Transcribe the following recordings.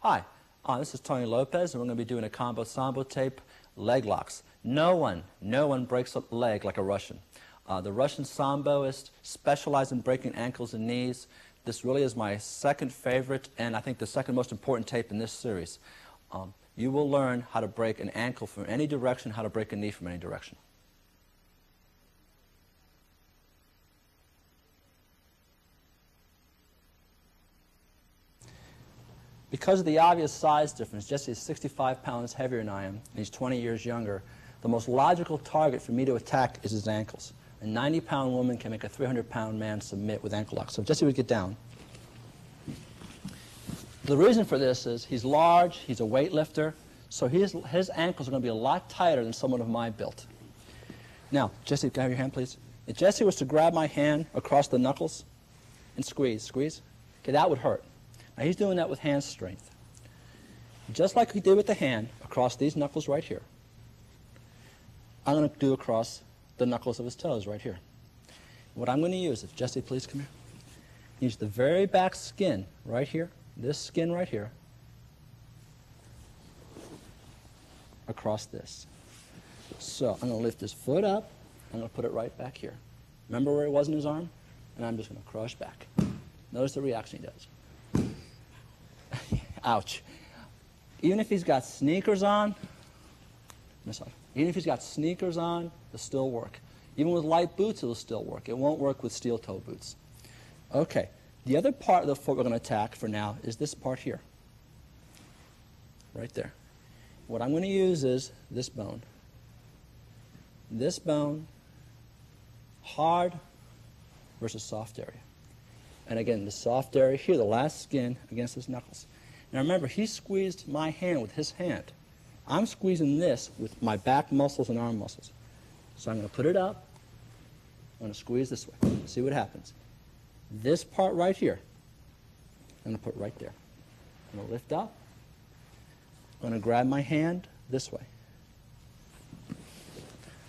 Hi, this is Tony Lopez, and we're going to be doing a combo Sambo tape leg locks. No one breaks a leg like a Russian. The Russian Samboists specialize in breaking ankles and knees. This really is my second favorite, and I think the second most important tape in this series. You will learn how to break an ankle from any direction, how to break a knee from any direction. Because of the obvious size difference, Jesse is 65 pounds heavier than I am, and he's 20 years younger. The most logical target for me to attack is his ankles. A 90-pound woman can make a 300-pound man submit with ankle locks. So if Jesse would get down. The reason for this is he's large, he's a weightlifter, so his ankles are going to be a lot tighter than someone of my build. Now, Jesse, can I have your hand, please? If Jesse was to grab my hand across the knuckles and squeeze, okay, that would hurt. Now, he's doing that with hand strength. Just like he did with the hand across these knuckles right here, I'm going to do across the knuckles of his toes right here. What I'm going to use, if Jesse, please come here, use the very back skin right here, this skin right here, across this. So I'm going to lift his foot up, I'm going to put it right back here. Remember where it was in his arm? And I'm just going to crush back. Notice the reaction he does. Ouch. Even if he's got sneakers on, even if he's got sneakers on, it'll still work. Even with light boots, it'll still work. It won't work with steel toe boots. Okay. The other part of the foot we're going to attack for now is this part here. Right there. What I'm going to use is this bone. This bone, hard versus soft area. And again, the soft area here, the last skin against his knuckles. Now remember, he squeezed my hand with his hand. I'm squeezing this with my back muscles and arm muscles. So I'm going to put it up. I'm going to squeeze this way. See what happens. This part right here, I'm going to put right there. I'm going to lift up. I'm going to grab my hand this way.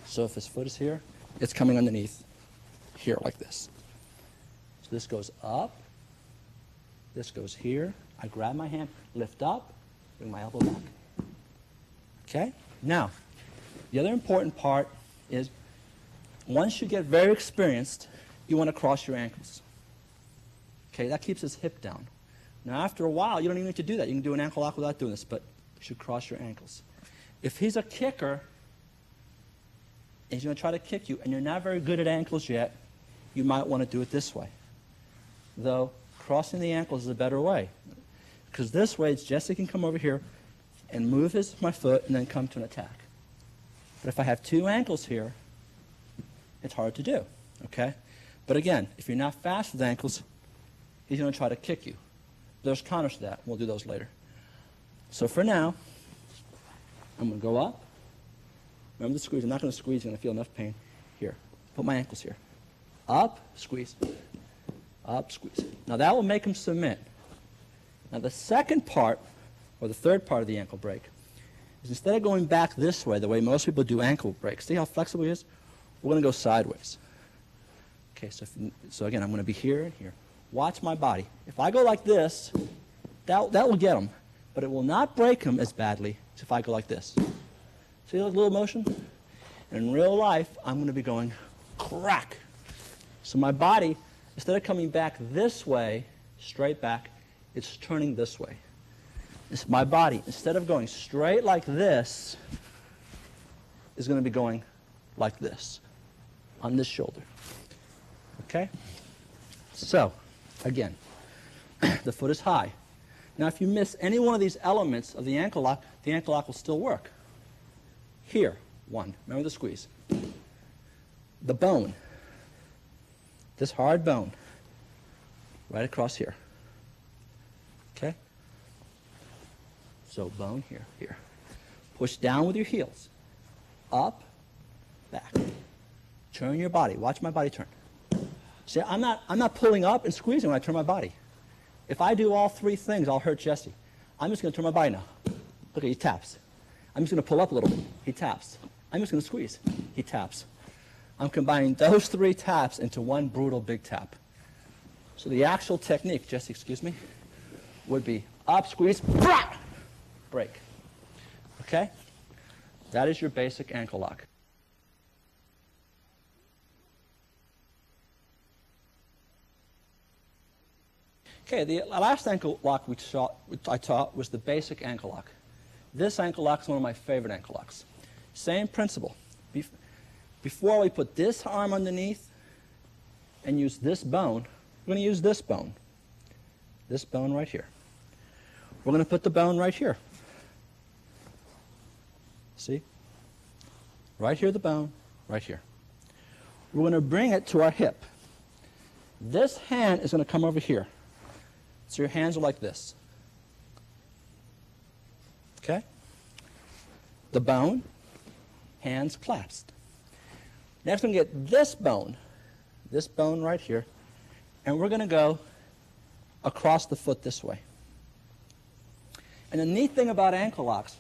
So if his foot is here, it's coming underneath here like this. So this goes up. This goes here. I grab my hand, lift up, bring my elbow back. Okay? Now, the other important part is once you get very experienced, you want to cross your ankles. Okay, that keeps his hip down. Now, after a while, you don't even need to do that. You can do an ankle lock without doing this, but you should cross your ankles. If he's a kicker, and he's going to try to kick you, and you're not very good at ankles yet, you might want to do it this way. Though, crossing the ankles is a better way. Because this way, Jesse can come over here and move my foot and then come to an attack. But if I have two ankles here, it's hard to do, okay? But again, if you're not fast with ankles, he's going to try to kick you. There's counters to that. We'll do those later. So for now, I'm going to go up. Remember the squeeze. I'm not going to squeeze. You're going to feel enough pain. Here. Put my ankles here. Up, squeeze. Up, squeeze. Now that will make him submit. Now the second part, or the third part of the ankle break, is instead of going back this way, the way most people do ankle breaks, see how flexible he is? We're going to go sideways. Okay, so again, I'm going to be here and here. Watch my body. If I go like this, that will get him, but it will not break him as badly as if I go like this. See that little motion? In real life, I'm going to be going crack. So my body, instead of coming back this way, straight back, it's turning this way. It's my body, instead of going straight like this, is going to be going like this, on this shoulder. Okay? So, again, the foot is high. Now, if you miss any one of these elements of the ankle lock will still work. Here, one. Remember the squeeze. The bone. This hard bone. Right across here. Okay? So bone here, here. Push down with your heels. Up, back. Turn your body. Watch my body turn. See, I'm not pulling up and squeezing when I turn my body. If I do all three things, I'll hurt Jesse. I'm just going to turn my body now. Look, he taps. I'm just going to pull up a little bit. He taps. I'm just going to squeeze. He taps. I'm combining those three taps into one brutal big tap. So the actual technique, Jesse, excuse me, would be up, squeeze, break. Okay? That is your basic ankle lock. Okay, the last ankle lock I taught was the basic ankle lock. This ankle lock is one of my favorite ankle locks. Same principle. Before we put this arm underneath and use this bone, we're going to use this bone right here. We're going to put the bone right here. See? Right here, the bone, right here. We're going to bring it to our hip. This hand is going to come over here. So your hands are like this. Okay? The bone, hands clasped. Next, we're going to get this bone right here, and we're going to go across the foot this way. And the neat thing about ankle locks,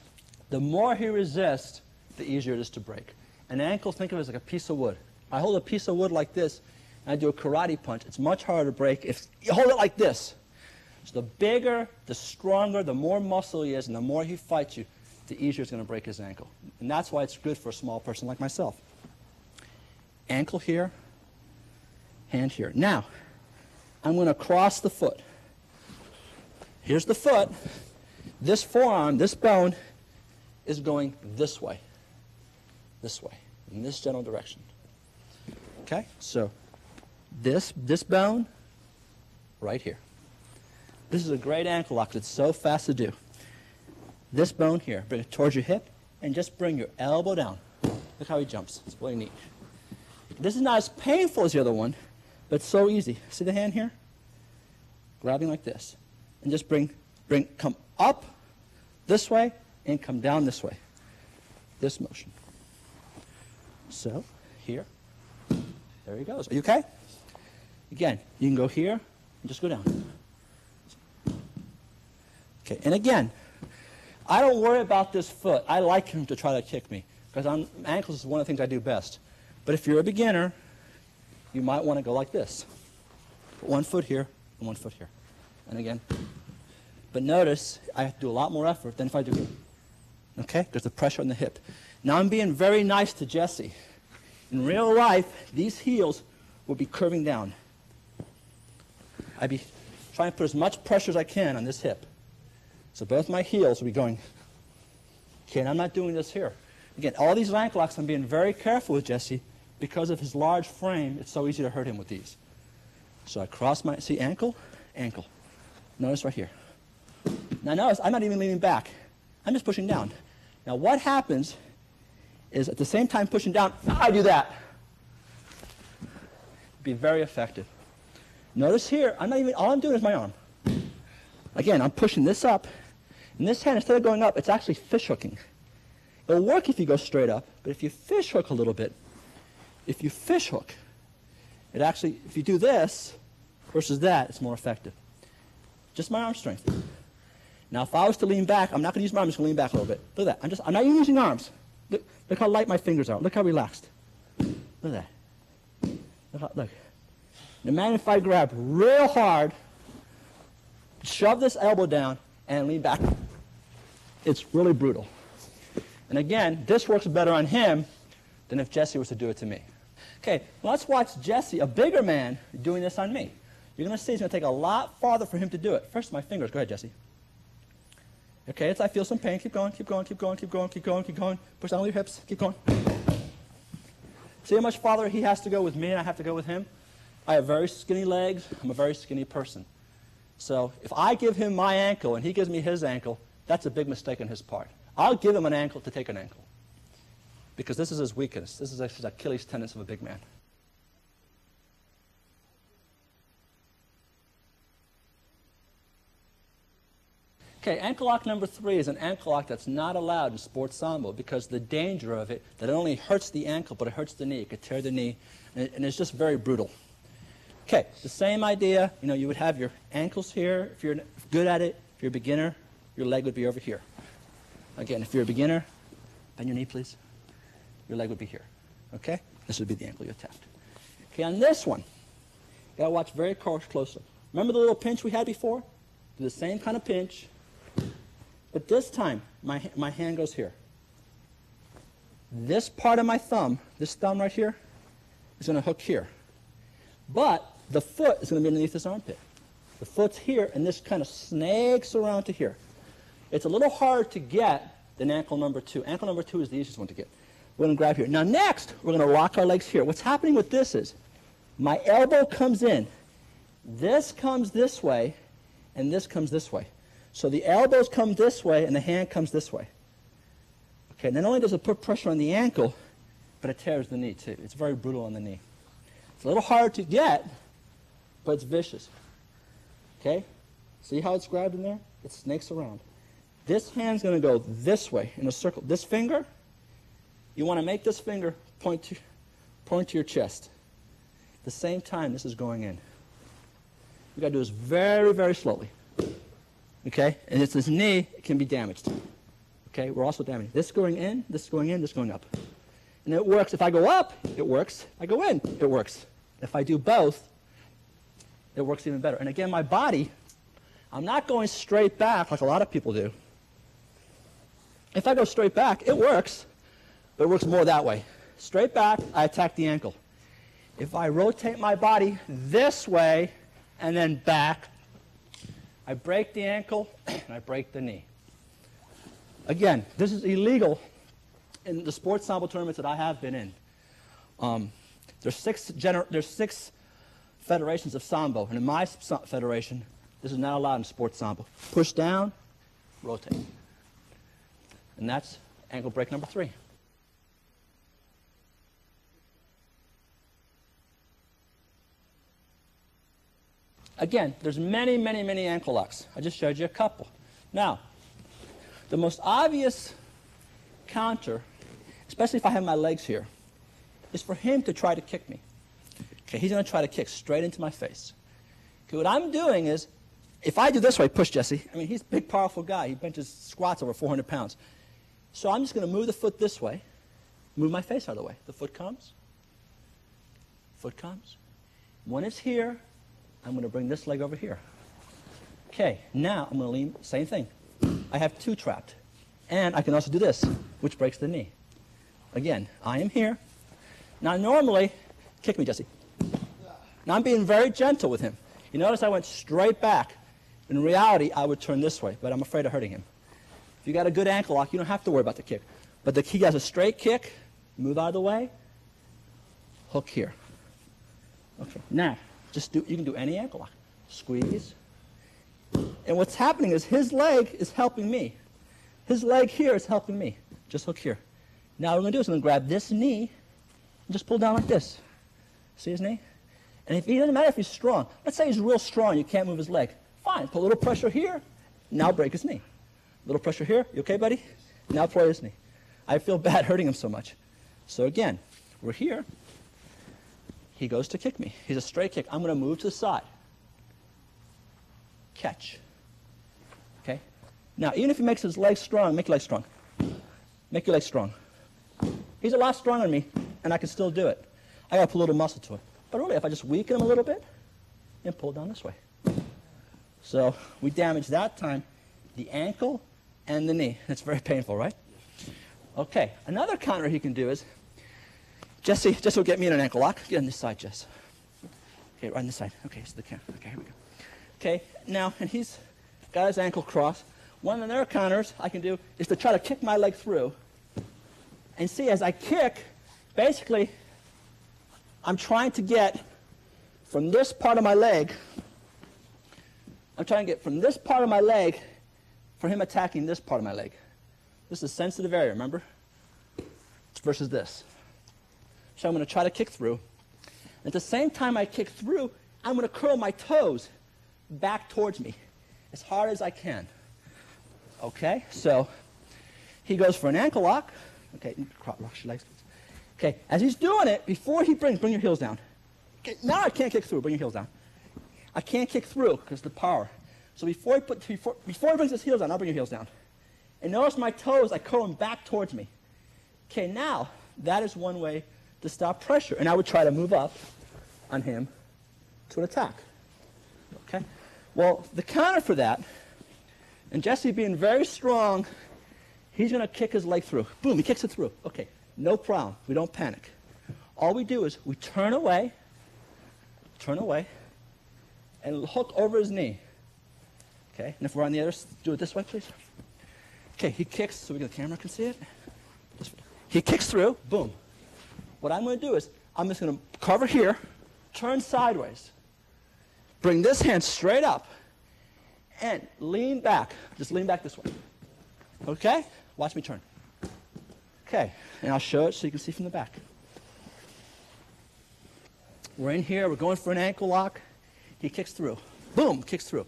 the more he resists, the easier it is to break. An ankle, think of it as like a piece of wood. I hold a piece of wood like this, and I do a karate punch. It's much harder to break if you hold it like this. So the bigger, the stronger, the more muscle he is, and the more he fights you, the easier it's going to break his ankle. And that's why it's good for a small person like myself. Ankle here, hand here. Now, I'm going to cross the foot. Here's the foot. This forearm, this bone, is going this way, in this general direction. Okay? So this bone, right here. This is a great ankle lock. It's so fast to do. This bone here, bring it towards your hip, and just bring your elbow down. Look how he jumps. It's really neat. This is not as painful as the other one, but it's so easy. See the hand here? Grabbing like this. And just come up this way and come down this way. This motion. So, here. There he goes. Are you okay? Again, you can go here and just go down. Okay, and again, I don't worry about this foot. I like him to try to kick me because ankles is one of the things I do best. But if you're a beginner, you might want to go like this. Put one foot here and one foot here. And again. But notice, I have to do a lot more effort than if I do here. Okay? There's the pressure on the hip. Now I'm being very nice to Jesse. In real life, these heels will be curving down. I'd be trying to put as much pressure as I can on this hip. So both my heels will be going. Okay, and I'm not doing this here. Again, all these ankle locks, I'm being very careful with Jesse because of his large frame. It's so easy to hurt him with these. So I cross my, see, ankle, ankle. Notice right here. Now notice, I'm not even leaning back. I'm just pushing down. Now what happens is at the same time pushing down, I do that. Be very effective. Notice here, all I'm doing is my arm. Again, I'm pushing this up, and this hand, instead of going up, it's actually fish hooking. It'll work if you go straight up, but if you fish hook a little bit, if you fish hook, it actually, if you do this versus that, it's more effective. Just my arm strength. Now, if I was to lean back, I'm not going to use my arm, I'm just going to lean back a little bit. Look at that. I'm not even using arms. Look how light my fingers are. Look how relaxed. Look at that. Look. Imagine if I grab real hard, shove this elbow down, and lean back. It's really brutal. And again, this works better on him than if Jesse was to do it to me. Okay, let's watch Jesse, a bigger man, doing this on me. You're going to see it's going to take a lot farther for him to do it. First, my fingers. Go ahead, Jesse. Okay, I feel some pain. Keep going, keep going, keep going, keep going, keep going, keep going. Push down with your hips. Keep going. See how much farther he has to go with me and I have to go with him? I have very skinny legs. I'm a very skinny person. So if I give him my ankle and he gives me his ankle, that's a big mistake on his part. I'll give him an ankle to take an ankle. Because this is his weakness. This is his Achilles tendon of a big man. Okay, ankle lock number 3 is an ankle lock that's not allowed in sports Sambo because the danger of it, that it only hurts the ankle, but it hurts the knee. It could tear the knee, and it's just very brutal. Okay, the same idea. You would have your ankles here. If you're good at it, if you're a beginner, your leg would be over here. Again, if you're a beginner, bend your knee, please. Your leg would be here. Okay? This would be the ankle you attacked. Okay, on this one, you got to watch very closely. Remember the little pinch we had before? Do the same kind of pinch. But this time, my hand goes here. This part of my thumb, this thumb right here, is going to hook here. But the foot is going to be underneath this armpit. The foot's here, and this kind of snakes around to here. It's a little hard to get than ankle number 2. Ankle number 2 is the easiest one to get. We're going to grab here. Now next, we're going to rock our legs here. What's happening with this is my elbow comes in. This comes this way, and this comes this way. So the elbows come this way, and the hand comes this way. Okay, not only does it put pressure on the ankle, but it tears the knee too. It's very brutal on the knee. It's a little hard to get, but it's vicious. Okay? See how it's grabbed in there? It snakes around. This hand's going to go this way in a circle. This finger, you want to make this finger point to your chest. At the same time, this is going in. You've got to do this very, very slowly. Okay? And it's this knee, it can be damaged. Okay? We're also damaging. This going in, this going in, this going up. And it works. If I go up, it works. If I go in, it works. If I do both, it works even better. And again, my body, I'm not going straight back like a lot of people do. If I go straight back, it works, but it works more that way. Straight back, I attack the ankle. If I rotate my body this way and then back, I break the ankle and I break the knee. Again, this is illegal in the sports Sambo tournaments that I have been in. There's six federations of Sambo, and in my federation, this is not allowed in sports Sambo. Push down, rotate. And that's ankle break number 3. Again, there's many, many, many ankle locks. I just showed you a couple. Now, the most obvious counter, especially if I have my legs here, is for him to try to kick me. Okay, he's going to try to kick straight into my face. Okay, what I'm doing is, if I do this way, push Jesse. I mean, he's a big, powerful guy. He benches squats over 400 pounds. So I'm just going to move the foot this way, move my face out of the way. The foot comes. Foot comes. When it's here, I'm going to bring this leg over here. Okay, now I'm going to lean, same thing. I have 2 trapped. And I can also do this, which breaks the knee. Again, I am here. Now normally, kick me, Jesse. Now I'm being very gentle with him. You notice I went straight back. In reality, I would turn this way, but I'm afraid of hurting him. If you got a good ankle lock, you don't have to worry about the kick. But he has a straight kick, move out of the way, hook here. Okay, now, you can do any ankle lock. Squeeze. And what's happening is his leg is helping me. His leg here is helping me. Just hook here. Now what I'm going to do is I'm going to grab this knee and just pull down like this. See his knee? And it doesn't matter if he's strong. Let's say he's real strong, you can't move his leg. Fine, put a little pressure here, now break his knee. A little pressure here, you okay, buddy? Now play his knee. I feel bad hurting him so much. So again, we're here. He goes to kick me. He's a straight kick. I'm going to move to the side. Catch. Okay? Now, even if he makes his legs strong, make your legs strong. Make your legs strong. He's a lot stronger than me, and I can still do it. I got to put a little muscle to it. But really, if I just weaken him a little bit, and pull down this way. So we damage that time the ankle and the knee. It's very painful, right? Okay, another counter he can do is, Jesse will get me in an ankle lock. Get on this side, Jess. Okay, right on this side. Okay, so the count. Okay, here we go. Okay, now, and he's got his ankle crossed. One of their counters I can do is to try to kick my leg through. And see, as I kick, basically, I'm trying to get from this part of my leg, for him attacking this part of my leg. This is a sensitive area, remember? Versus this. So I'm going to try to kick through. At the same time I kick through, I'm going to curl my toes back towards me as hard as I can. Okay, so he goes for an ankle lock. Okay, cross your legs. Okay, as he's doing it, before he bring your heels down. Okay, now I can't kick through, bring your heels down. I can't kick through because of the power. So before he brings his heels down, I'll bring your heels down. And notice my toes, I curl them back towards me. Okay, now, that is one way to stop pressure. And I would try to move up on him to an attack. Okay? Well, the counter for that And Jesse, being very strong, he's going to kick his leg through. Boom, he kicks it through. Okay, no problem. We don't panic. All we do is we turn away, and hook over his knee. Okay, and if we're on the other, do it this way, please. Okay, he kicks, so the camera can see it. He kicks through, boom. What I'm going to do is, I'm just going to cover here, turn sideways, bring this hand straight up, and lean back. Just lean back this way. Okay? Watch me turn. Okay, and I'll show it so you can see from the back. We're in here, we're going for an ankle lock. He kicks through. Boom, kicks through.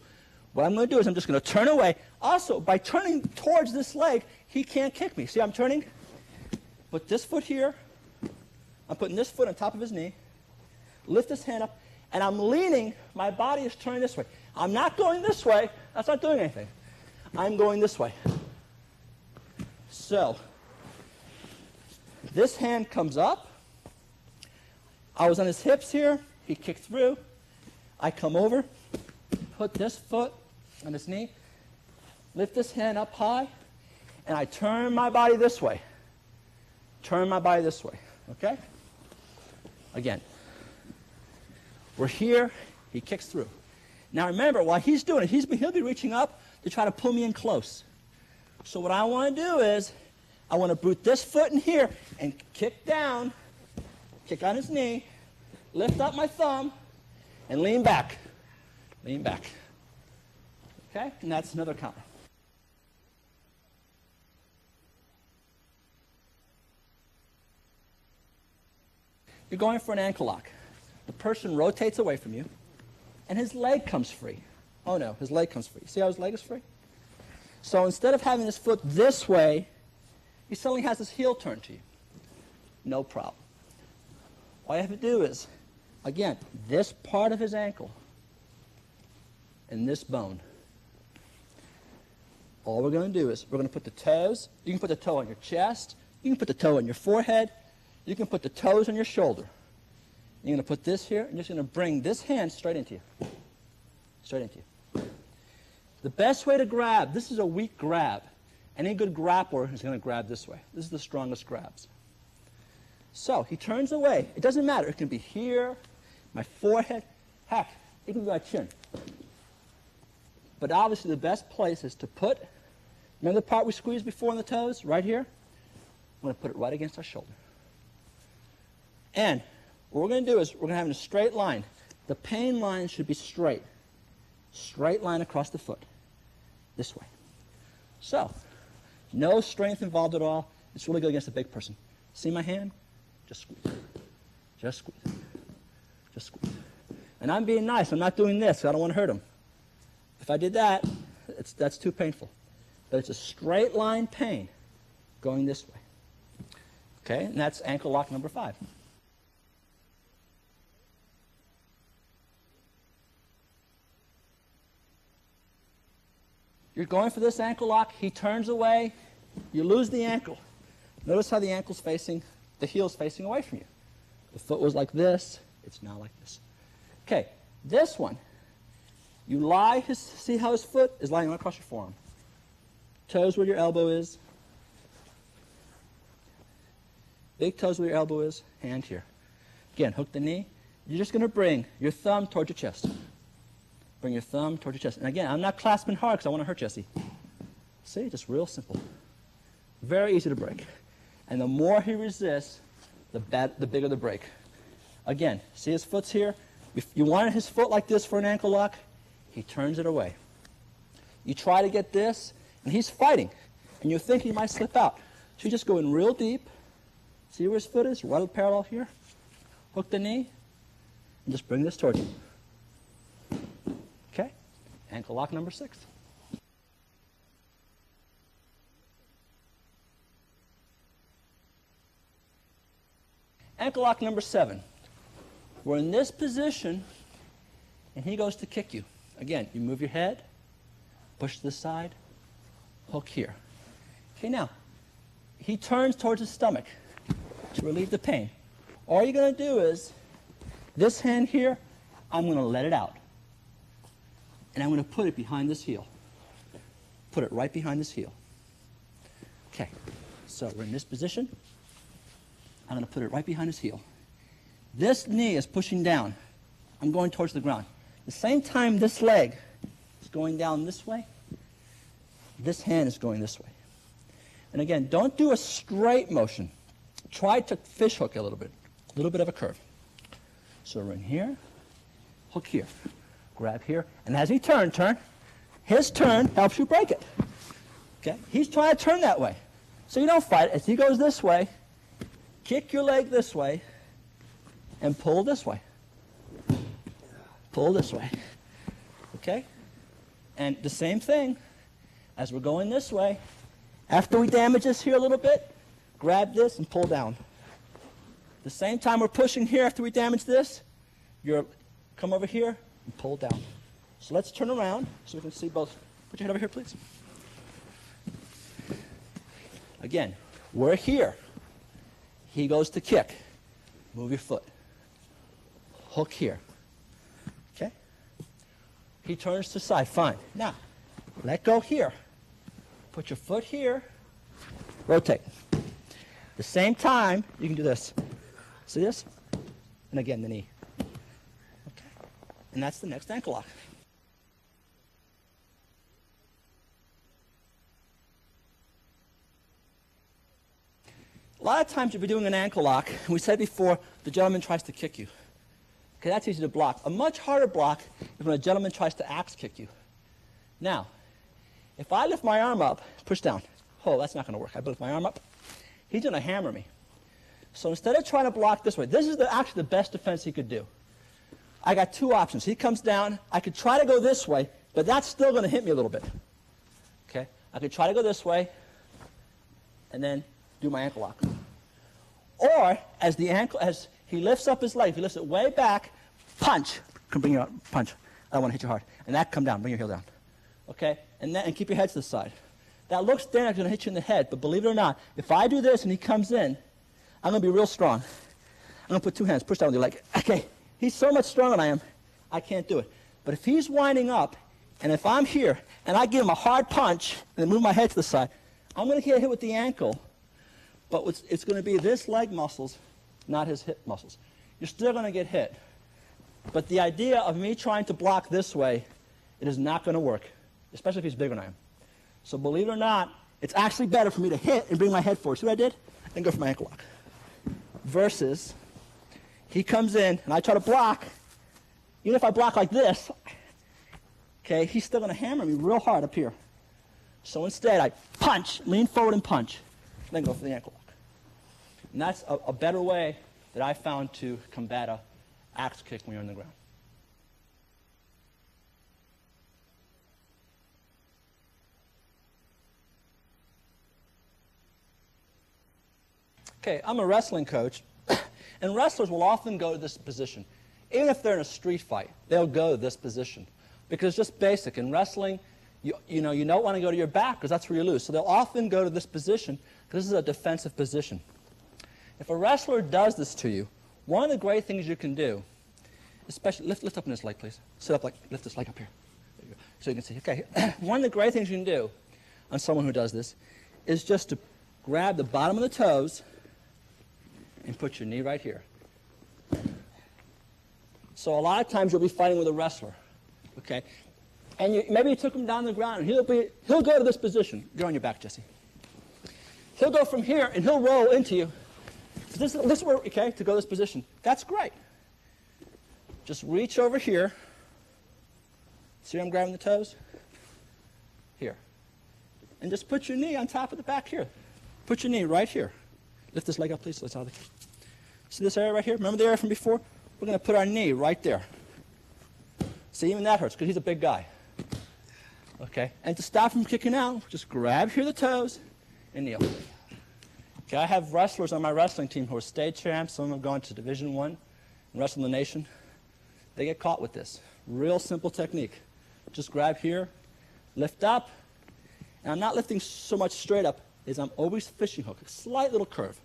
What I'm going to do is I'm just going to turn away. Also, by turning towards this leg, he can't kick me. See, I'm turning. Put this foot here. I'm putting this foot on top of his knee. Lift this hand up. And I'm leaning. My body is turning this way. I'm not going this way. That's not doing anything. I'm going this way. So, this hand comes up. I was on his hips here. He kicked through. I come over, put this foot on his knee, lift this hand up high, and I turn my body this way. Turn my body this way, okay? Again. We're here, he kicks through. Now remember, while he's doing it, he'll be reaching up to try to pull me in close. So what I want to do is, I want to boot this foot in here and kick down, kick on his knee, lift up my thumb, and lean back. Lean back. Okay? And that's another counter. You're going for an ankle lock. The person rotates away from you, and his leg comes free. Oh no, his leg comes free. See how his leg is free? So instead of having his foot this way, he suddenly has his heel turned to you. No problem. All you have to do is, again, this part of his ankle and this bone. All we're going to do is we're going to put the toes. You can put the toe on your chest. You can put the toe on your forehead. You can put the toes on your shoulder. You're going to put this here, and you're just going to bring this hand straight into you. Straight into you. The best way to grab, this is a weak grab. Any good grappler is going to grab this way. This is the strongest grabs. So he turns away. It doesn't matter. It can be here, my forehead. Heck, it can be my chin. But obviously the best place is to put, remember the part we squeezed before on the toes? Right here? I'm going to put it right against our shoulder. And what we're going to do is we're going to have a straight line. The pain line should be straight. Straight line across the foot. This way. So, no strength involved at all. It's really good against a big person. See my hand? Just squeeze. Just squeeze. Just squeeze. And I'm being nice. I'm not doing this. I don't want to hurt him. If I did that, that's too painful. But it's a straight line pain going this way. Okay? And that's ankle lock number 5. You're going for this ankle lock. He turns away. You lose the ankle. Notice how the ankle's facing, the heel's facing away from you. The foot was like this. It's now like this. Okay, this one. You lie, see how his foot is lying right across your forearm. Toes where your elbow is. Big toes where your elbow is. Hand here. Again, hook the knee. You're just going to bring your thumb towards your chest. Bring your thumb towards your chest. And again, I'm not clasping hard because I want to hurt Jesse. See, just real simple. Very easy to break. And the more he resists, the bigger the break. Again, see his foot's here? If you wanted his foot like this for an ankle lock, he turns it away. You try to get this, and he's fighting. And you think he might slip out. So you just go in real deep. See where his foot is? Right parallel here. Hook the knee, and just bring this towards you. Okay? Ankle lock number 6. Ankle lock number 7. We're in this position, and he goes to kick you. Again, you move your head, push to the side, hook here. Okay, now, he turns towards his stomach to relieve the pain. All you're going to do is, this hand here, I'm going to let it out. And I'm going to put it behind this heel. put it right behind his heel. Okay, so we're in this position. I'm going to put it right behind his heel. This knee is pushing down. I'm going towards the ground. At the same time this leg is going down this way, this hand is going this way. And again, don't do a straight motion. Try to fish hook a little bit of a curve. So we're in here, hook here, grab here, and as he turn, his turn helps you break it. Okay? He's trying to turn that way. So you don't fight. As he goes this way, kick your leg this way, and pull this way. Pull this way. Okay? And the same thing, as we're going this way, after we damage this here a little bit, grab this and pull down. The same time we're pushing here after we damage this, you're come over here and pull down. So let's turn around so we can see both. Put your head over here, please. Again, we're here. He goes to kick. Move your foot. Hook here. Okay? He turns to side. Fine. Now, let go here. Put your foot here. Rotate. The same time, you can do this. See this? And again, the knee. Okay? And that's the next ankle lock. A lot of times you'll be doing an ankle lock, and we said before, the gentleman tries to kick you. Okay, that's easy to block. A much harder block is when a gentleman tries to axe kick you. Now, if I lift my arm up, push down. Oh, that's not going to work. I lift my arm up. He's going to hammer me. So instead of trying to block this way, this is actually the best defense he could do. I got two options. He comes down. I could try to go this way, but that's still going to hit me a little bit. Okay? I could try to go this way and then do my ankle lock. Or as he lifts up his leg, if he lifts it way back, punch. Can bring you out, punch. I don't want to hit you hard. And that come down. Bring your heel down. Okay? And keep your head to the side. That looks like it's going to hit you in the head, but believe it or not, if I do this and he comes in, I'm going to be real strong. I'm going to put two hands, push down with your leg. Okay, he's so much stronger than I am, I can't do it. But if he's winding up, and if I'm here, and I give him a hard punch, and then move my head to the side, I'm going to get hit with the ankle, but it's going to be this leg muscles, not his hip muscles. You're still going to get hit. But the idea of me trying to block this way, it is not going to work, especially if he's bigger than I am. So believe it or not, it's actually better for me to hit and bring my head forward. See what I did? And go for my ankle lock. Versus, he comes in, and I try to block. Even if I block like this, okay, he's still going to hammer me real hard up here. So instead, I punch, lean forward and punch, then go for the ankle lock. And that's a better way that I found to combat a axe kick when you're on the ground. Okay, I'm a wrestling coach, and wrestlers will often go to this position. Even if they're in a street fight, they'll go to this position. Because it's just basic. In wrestling, you don't want to go to your back because that's where you lose. So they'll often go to this position because this is a defensive position. If a wrestler does this to you, one of the great things you can do, especially, lift up in this leg, please. Sit up, lift this leg up here. There you go. So you can see, okay, one of the great things you can do on someone who does this is just to grab the bottom of the toes and put your knee right here. So a lot of times you'll be fighting with a wrestler, okay? And maybe you took him down to the ground, and he'll go to this position. You're on your back, Jesse. He'll go from here, and he'll roll into you. This is where, okay, to go to this position. That's great. Just reach over here. See where I'm grabbing the toes? Here. And just put your knee on top of the back here. Put your knee right here. Lift this leg up, please. Let's see this area right here? Remember the area from before? We're going to put our knee right there. See, even that hurts because he's a big guy. Okay? And to stop him kicking out, just grab here the toes and kneel. Okay, I have wrestlers on my wrestling team who are state champs. Some of them have gone to Division I and wrestle the nation. They get caught with this. Real simple technique. Just grab here, lift up, and I'm not lifting so much straight up as I'm always fishing hook, a slight little curve.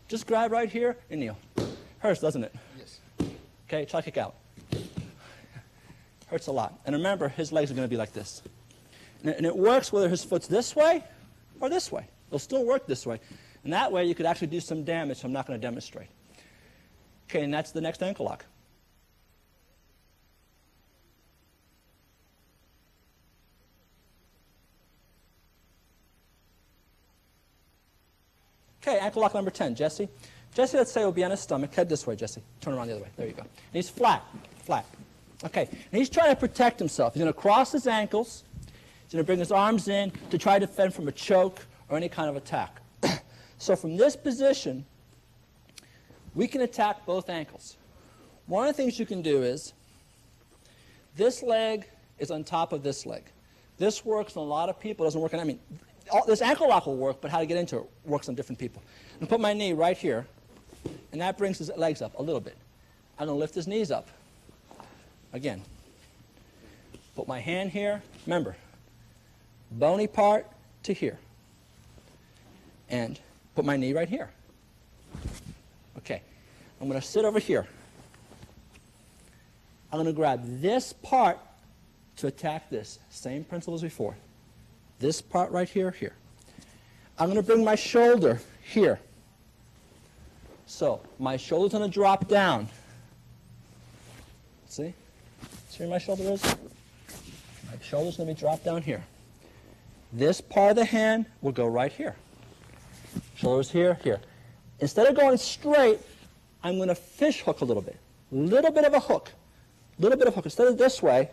Just grab right here and kneel. Hurts, doesn't it? Yes. Okay, try to kick out. Hurts a lot. And remember, his legs are going to be like this. And it works whether his foot's this way or this way. It'll still work this way. And that way you could actually do some damage, so I'm not going to demonstrate. Okay, and that's the next ankle lock. Okay, ankle lock number 10, Jesse. Jesse, let's say, will be on his stomach. Head this way, Jesse. Turn around the other way. There you go. And he's flat, flat. Okay, and he's trying to protect himself. He's going to cross his ankles. He's going to bring his arms in to try to defend from a choke or any kind of attack. So from this position, we can attack both ankles. One of the things you can do is, this leg is on top of this leg. This works on a lot of people. It doesn't work on, I mean, this ankle lock will work, but how to get into it works on different people. I'm going to put my knee right here, and that brings his legs up a little bit. I'm going to lift his knees up. Again, put my hand here. Remember, bony part to here. And put my knee right here. Okay, I'm going to sit over here. I'm going to grab this part to attack this. Same principle as before. This part right here, here. I'm going to bring my shoulder here. So my shoulder's going to drop down. See? See where my shoulder is? My shoulder's going to be dropped down here. This part of the hand will go right here. Shoulders here, here. Instead of going straight, I'm going to fish hook a little bit. Little bit of a hook. Little bit of hook. Instead of this way,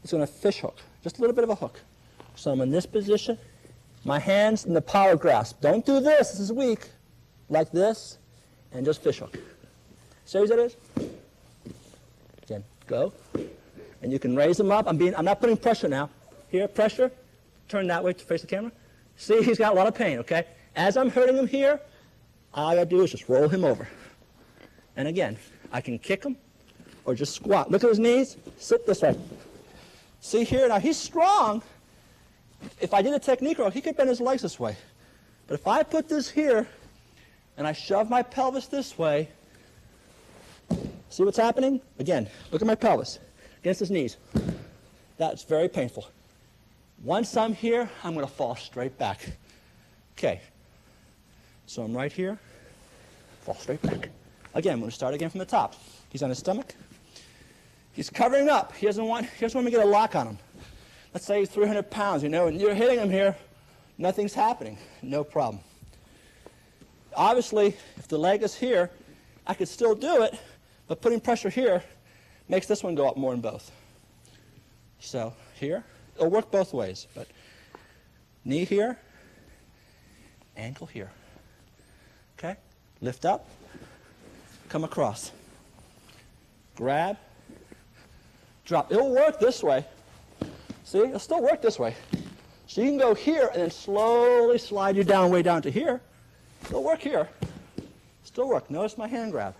it's going to fish hook. Just a little bit of a hook. So I'm in this position. My hands in the power grasp. Don't do this. This is weak. Like this. And just fish hook. See how easy that is? Again, go. And you can raise them up. I'm not putting pressure now. Here, pressure. Turn that way to face the camera. See, he's got a lot of pain, okay? As I'm hurting him here, all I got to do is just roll him over. And again, I can kick him or just squat. Look at his knees. Sit this way. See here, now he's strong. If I did a technique wrong, he could bend his legs this way. But if I put this here and I shove my pelvis this way, see what's happening? Again, look at my pelvis against his knees. That's very painful. Once I'm here, I'm going to fall straight back. Okay. So I'm right here, fall straight back. Again, I'm going to start again from the top. He's on his stomach. He's covering up. He doesn't want me to get a lock on him. Let's say he's 300 pounds, you know, and you're hitting him here, nothing's happening. No problem. Obviously, if the leg is here, I could still do it, but putting pressure here makes this one go up more than both. So here, it'll work both ways, but knee here, ankle here. Okay? Lift up, come across. Grab, drop. It'll work this way. See, it'll still work this way. So you can go here and then slowly slide you down, way down to here. It'll work here. Still work. Notice my hand grab.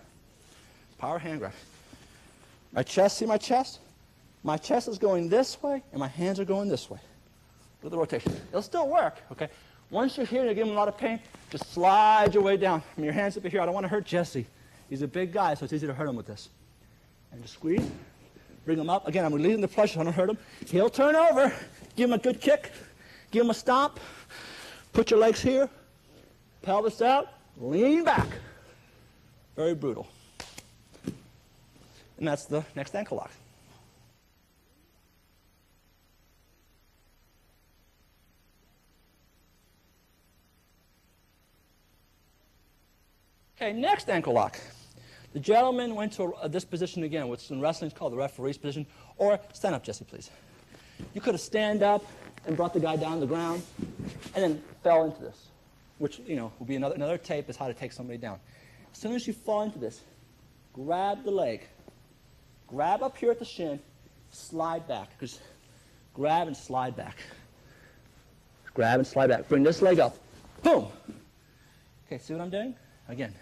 Power hand grab. My chest, see my chest? My chest is going this way, and my hands are going this way. Look at the rotation. It'll still work, okay? Once you're here and you give him a lot of pain, just slide your way down. I mean, your hands up here. I don't want to hurt Jesse. He's a big guy, so it's easy to hurt him with this. And just squeeze. Bring him up. Again, I'm relieving the pressure so I don't hurt him. He'll turn over. Give him a good kick. Give him a stomp. Put your legs here. Pelvis out. Lean back. Very brutal. And that's the next ankle lock. Okay, next ankle lock. The gentleman went to this position again, which in wrestling is called the referee's position, or stand up, Jesse, please. You could have stand up and brought the guy down to the ground and then fell into this, which, you know, will be another tape is how to take somebody down. As soon as you fall into this, grab the leg. Grab up here at the shin, slide back. Because grab and slide back. Grab and slide back. Bring this leg up. Boom. Okay, see what I'm doing? Again.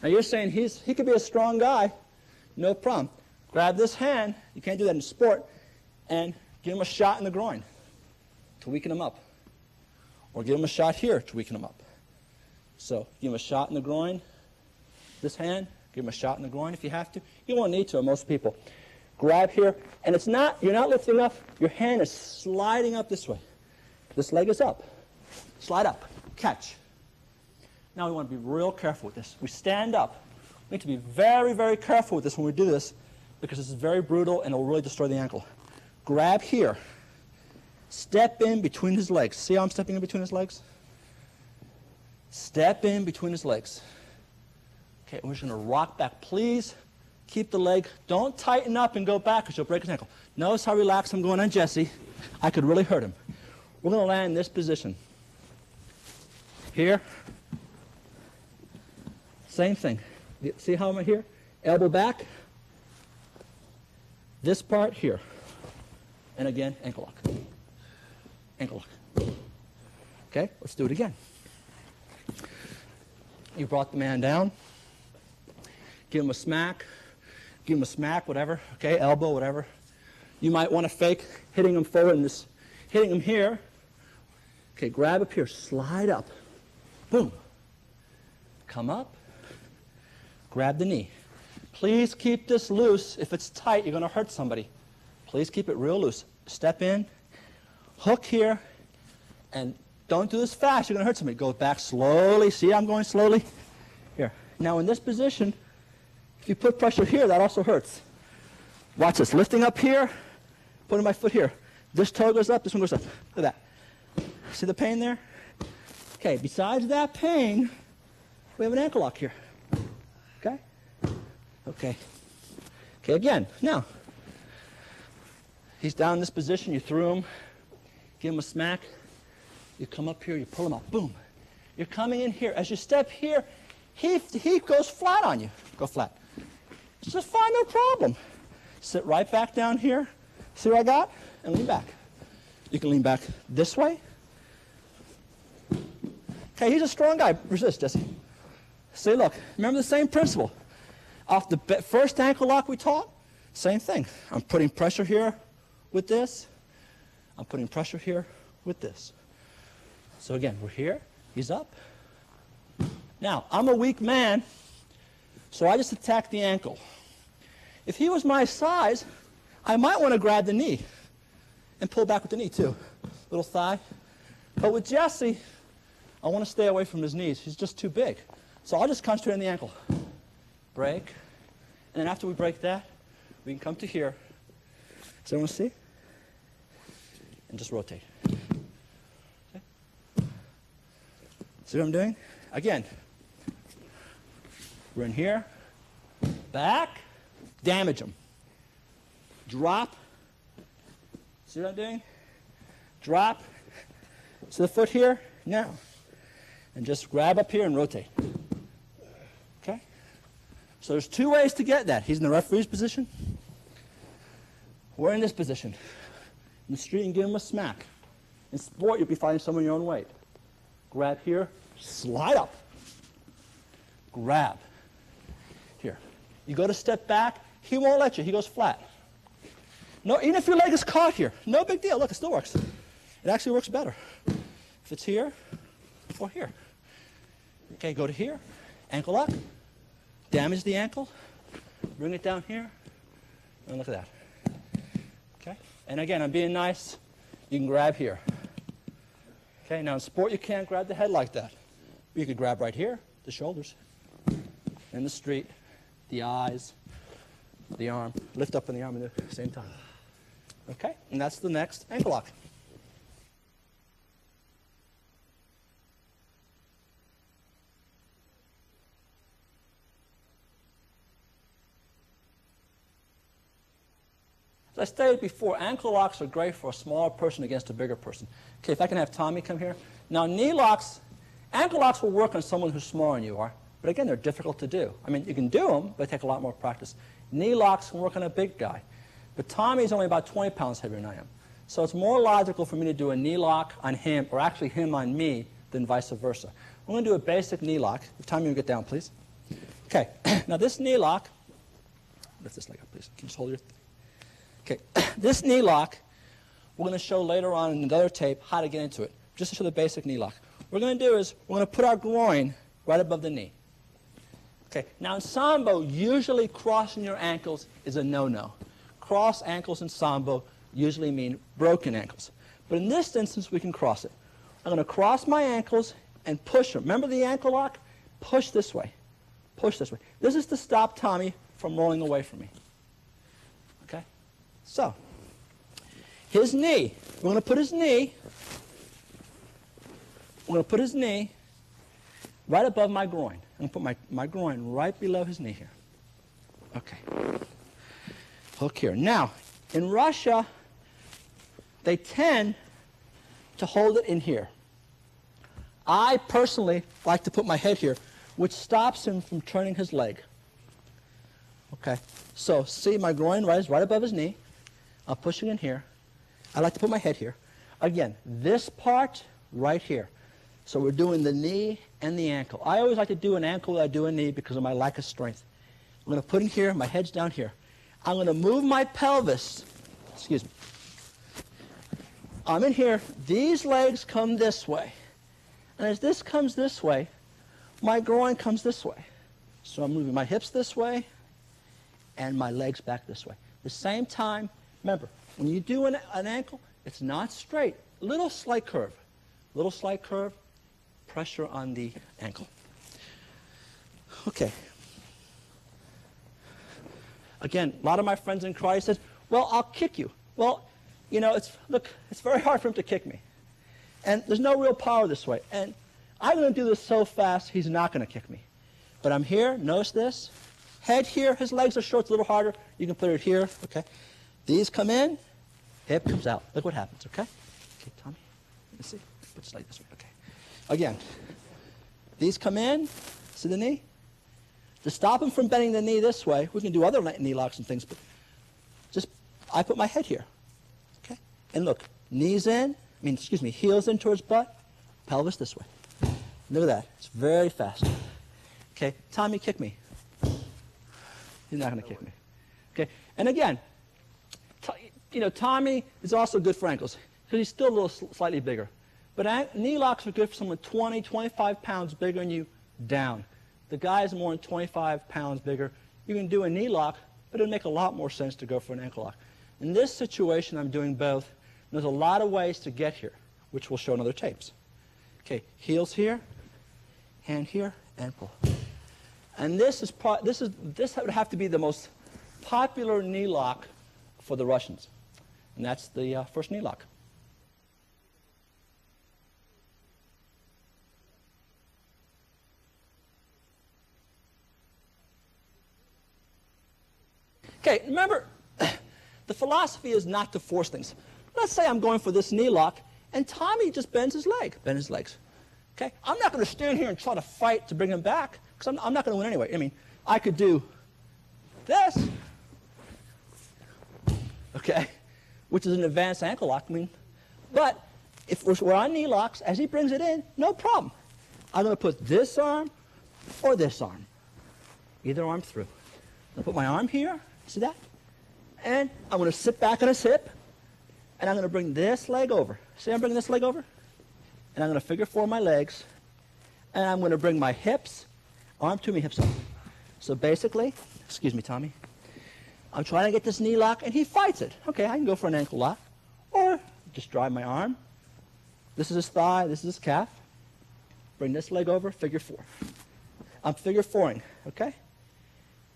Now you're saying he could be a strong guy. No problem. Grab this hand. You can't do that in sport. And give him a shot in the groin to weaken him up. Or give him a shot here to weaken him up. So give him a shot in the groin. This hand, give him a shot in the groin if you have to. You won't need to, most people. grab here, and it's not, you're not lifting up, your hand is sliding up this way. This leg is up. Slide up, catch. Now we want to be real careful with this. We stand up. We need to be very, very careful with this when we do this because this is very brutal and it will really destroy the ankle. Grab here. Step in between his legs. See how I'm stepping in between his legs? Step in between his legs. Okay, we're just going to rock back. Please keep the leg. Don't tighten up and go back because you'll break his ankle. Notice how relaxed I'm going on Jesse. I could really hurt him. We're going to land in this position. Here. Same thing. See how I'm here? Elbow back. This part here. And again, ankle lock. Ankle lock. Okay, let's do it again. You brought the man down. Give him a smack. Give him a smack, whatever. Okay, elbow, whatever. You might want to fake hitting him forward and this, hitting him here. Okay, grab up here, slide up. Boom. Come up. Grab the knee. Please keep this loose. If it's tight, you're going to hurt somebody. Please keep it real loose. Step in, hook here, and don't do this fast. You're going to hurt somebody. Go back slowly. See, I'm going slowly. Here. Now, in this position, if you put pressure here, that also hurts. Watch this. Lifting up here, putting my foot here. This toe goes up, this one goes up. Look at that. See the pain there? Okay, besides that pain, we have an ankle lock here. Okay? Okay. Okay, again. Now, he's down in this position. You threw him. Give him a smack. You come up here. You pull him up. Boom. You're coming in here. As you step here, he goes flat on you. Go flat. It's just fine, no problem. Sit right back down here. See what I got? And lean back. You can lean back this way. Okay, he's a strong guy. Resist, Jesse. See, look. Remember the same principle. Off the first ankle lock we taught, same thing. I'm putting pressure here with this. I'm putting pressure here with this. So again, we're here. He's up. Now, I'm a weak man, so I just attack the ankle. If he was my size, I might want to grab the knee and pull back with the knee too. Little thigh. But with Jesse, I want to stay away from his knees. He's just too big. So I'll just concentrate on the ankle. Break. And then after we break that, we can come to here. Does everyone see? And just rotate. Okay. See what I'm doing? Again. We're in here. Back. Damage him. Drop. See what I'm doing? Drop. See the foot here? Now. And just grab up here and rotate. Okay? So there's two ways to get that. He's in the referee's position. We're in this position. In the street, you can give him a smack. In sport, you'll be fighting someone your own weight. Grab here. Slide up. Grab. Here. You go to step back. He won't let you. He goes flat. No, even if your leg is caught here, no big deal. Look, it still works. It actually works better. If it's here or here. Okay, go to here. Ankle lock. Damage the ankle. Bring it down here. And look at that. Okay? And again, I'm being nice. You can grab here. Okay, now in sport, you can't grab the head like that. You could grab right here, the shoulders. In the street, the eyes, the arm. Lift up in the arm at the same time. Okay? And that's the next ankle lock. As I stated before, ankle locks are great for a smaller person against a bigger person. Okay, if I can have Tommy come here. Now, knee locks, ankle locks will work on someone who's smaller than you are. But again, they're difficult to do. I mean, you can do them, but they take a lot more practice. Knee locks can work on a big guy. But Tommy's only about 20 pounds heavier than I am. So it's more logical for me to do a knee lock on him, or actually him on me, than vice versa. We're going to do a basic knee lock. If Tommy will get down, please. Okay, now this knee lock, lift this leg up, please. Can you just hold your... Okay, this knee lock, we're going to show later on in another tape how to get into it, just to show the basic knee lock. What we're going to do is we're going to put our groin right above the knee. Okay, now in Sambo, usually crossing your ankles is a no-no. cross ankles in Sambo usually mean broken ankles. But in this instance, we can cross it. I'm going to cross my ankles and push them. Remember the ankle lock? Push this way. Push this way. This is to stop Tommy from rolling away from me. Okay? So, his knee. We're going to put his knee. We're going to put his knee right above my groin. I'm going to put my groin right below his knee here. Okay. Hook here. Now, in Russia, they tend to hold it in here. I personally like to put my head here, which stops him from turning his leg. Okay, so see my groin is right above his knee. I'm pushing in here. I like to put my head here. Again, this part right here. So we're doing the knee and the ankle. I always like to do an ankle when I do a knee because of my lack of strength. I'm going to put in here, my head's down here. I'm going to move my pelvis. Excuse me. I'm in here. These legs come this way. And as this comes this way, my groin comes this way. So I'm moving my hips this way and my legs back this way. The same time, remember, when you do an ankle, it's not straight. Little slight curve. Little slight curve, pressure on the ankle. Okay. Again, a lot of my friends in karate says, well, I'll kick you. Well, you know, it's very hard for him to kick me. And there's no real power this way. And I'm going to do this so fast, he's not going to kick me. But I'm here. Notice this. Head here. His legs are short. It's a little harder. You can put it here. Okay. These come in. Hip comes out. Look what happens. Okay. Okay, Tommy. Let me see. Put it like this way. Okay. Again. These come in. See the knee? To stop him from bending the knee this way, we can do other knee locks and things, but just I put my head here. Okay. And look. Knees in. Heels in towards butt, pelvis this way. Look at that. It's very fast. Okay, Tommy, kick me. He's not going to kick me. Okay, and again, Tommy is also good for ankles because he's still a little slightly bigger. But knee locks are good for someone 20, 25 pounds bigger than you down. The guys more than 25 pounds bigger, you can do a knee lock, but it'll make a lot more sense to go for an ankle lock. In this situation, I'm doing both. There's a lot of ways to get here, which we'll show in other tapes. Okay, heels here, hand here, and pull. And this would have to be the most popular knee lock for the Russians, and that's the first knee lock. Okay, remember, the philosophy is not to force things. Let's say I'm going for this knee lock, and Tommy just bends his legs. Okay? I'm not going to stand here and try to fight to bring him back, because I'm not going to win anyway. I mean, I could do this, okay, which is an advanced ankle lock. But if we're on knee locks, as he brings it in, no problem. I'm going to put this arm or this arm, either arm through. I'm going to put my arm here, see that? And I'm going to sit back on his hip. And I'm going to bring this leg over. See, I'm bringing this leg over? And I'm going to figure four my legs. And I'm going to bring my hips, arm to me, hips up. So basically, excuse me, Tommy, I'm trying to get this knee lock, and he fights it. Okay, I can go for an ankle lock. Or just drive my arm. This is his thigh, this is his calf. Bring this leg over, figure four. I'm figure fouring, okay?